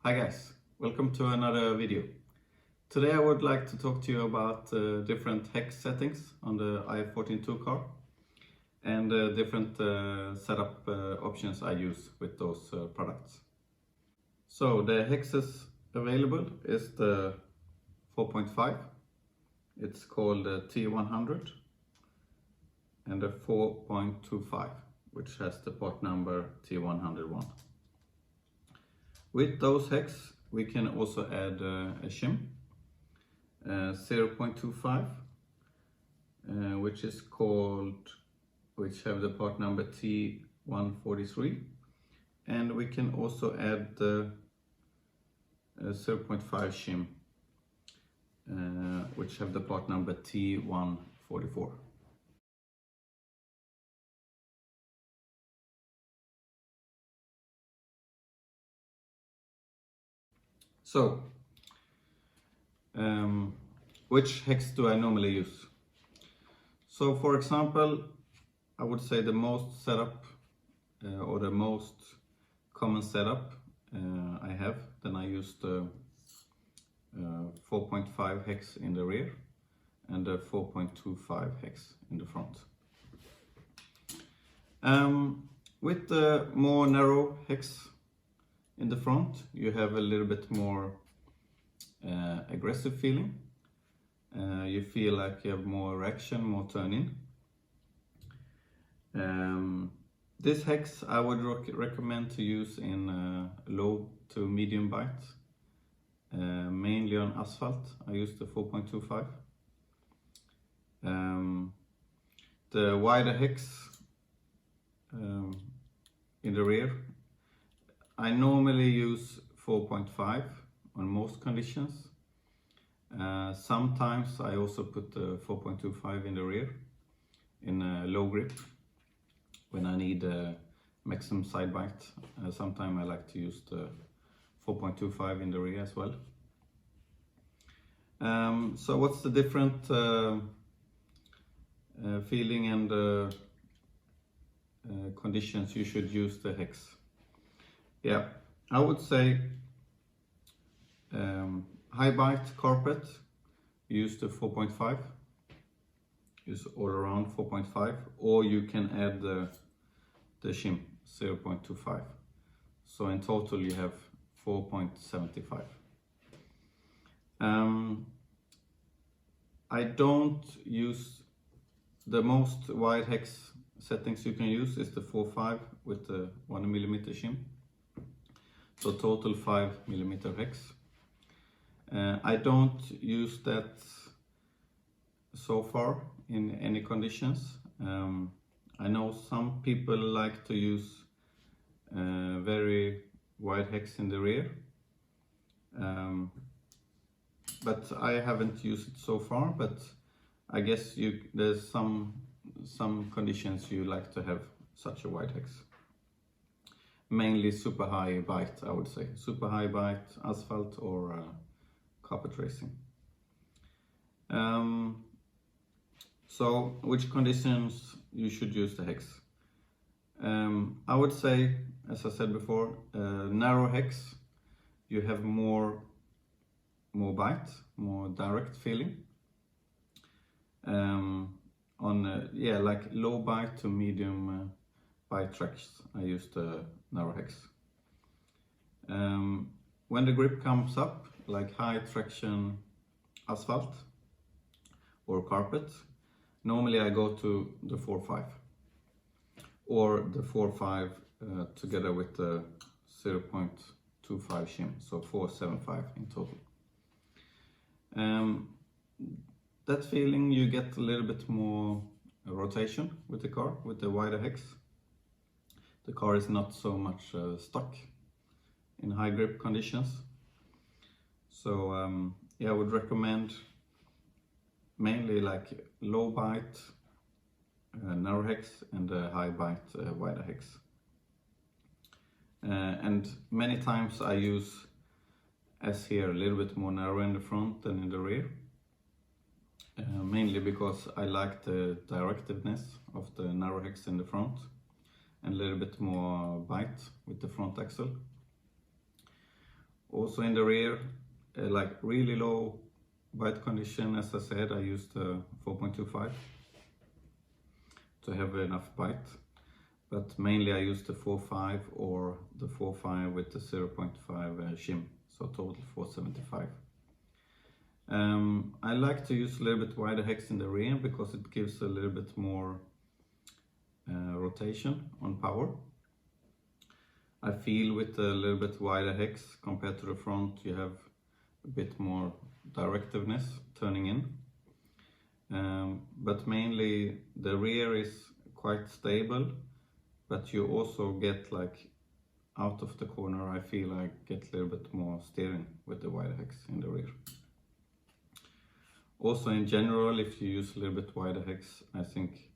Hi guys, welcome to another video. Today I would like to talk to you about different hex settings on the If14-2 car and different setup options I use with those products. So the hexes available is the 4.5, it's called T100, and the 4.25, which has the part number T101. With those hex, we can also add a shim, 0.25, which have the part number T143, and we can also add the 0.5 shim, which have the part number T144. So, which hex do I normally use? So, for example, I would say the most setup or the most common setup I have, then I use the 4.5 hex in the rear and the 4.25 hex in the front. With the more narrow hex in the front, you have a little bit more aggressive feeling. You feel like you have more action, more turning. This hex I would recommend to use in low to medium bite, mainly on asphalt. I use the 4.25. The wider hex in the rear, I normally use 4.5 on most conditions. Sometimes I also put the 4.25 in the rear in a low grip when I need a maximum side bite. Sometimes I like to use the 4.25 in the rear as well. So what's the different feeling and conditions you should use the hex? Yeah, I would say high bite carpet, use the 4.5, use all around 4.5, or you can add the shim 0.25. So in total you have 4.75. I don't use the most wide hex settings you can use is the 4.5 with the 1mm shim. So total 5mm hex. I don't use that so far in any conditions. I know some people like to use very wide hex in the rear, but I haven't used it so far. But I guess there's some conditions you like to have such a wide hex. Mainly super high bite, I would say. Super high bite, asphalt or carpet racing. So which conditions you should use the hex? I would say, as I said before, narrow hex, you have more bite, more direct feeling. Like low bite to medium bite tracks, I use the narrow hex. When the grip comes up, like high traction asphalt or carpet, normally I go to the 4.5 or the 4.5 together with the 0.25 shim, so 4.75 in total. That feeling, you get a little bit more rotation with the car, with the wider hex. The car is not so much stuck in high grip conditions. So I would recommend mainly like low bite, narrow hex, and high bite, wider hex. And many times I use, as here, a little bit more narrow in the front than in the rear. Mainly because I like the directiveness of the narrow hex in the front and a little bit more bite with the front axle. Also in the rear, like really low bite condition, as I said, I used 4.25 to have enough bite, but mainly I used the 4.5 or the 4.5 with the 0.5 shim, so total 4.75. I like to use a little bit wider hex in the rear because it gives a little bit more rotation on power. I feel with a little bit wider hex compared to the front, you have a bit more directiveness turning in. But mainly the rear is quite stable, but you also get like out of the corner, I feel I get a little bit more steering with the wider hex in the rear. Also in general, if you use a little bit wider hex, I think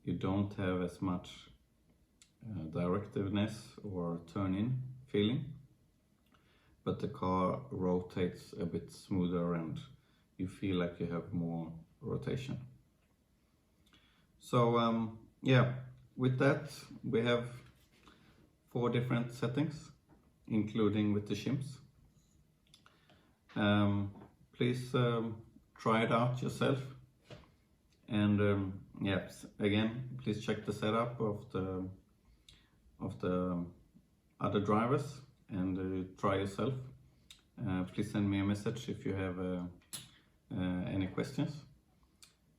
you don't have as much directiveness or turn-in feeling, but the car rotates a bit smoother and you feel like you have more rotation. So yeah, with that we have 4 different settings, including with the shims. Please try it out yourself, and yes, again, please check the setup of the other drivers and try yourself. Please send me a message if you have any questions.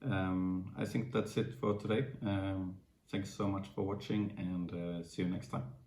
I think that's it for today. Thanks so much for watching, and see you next time.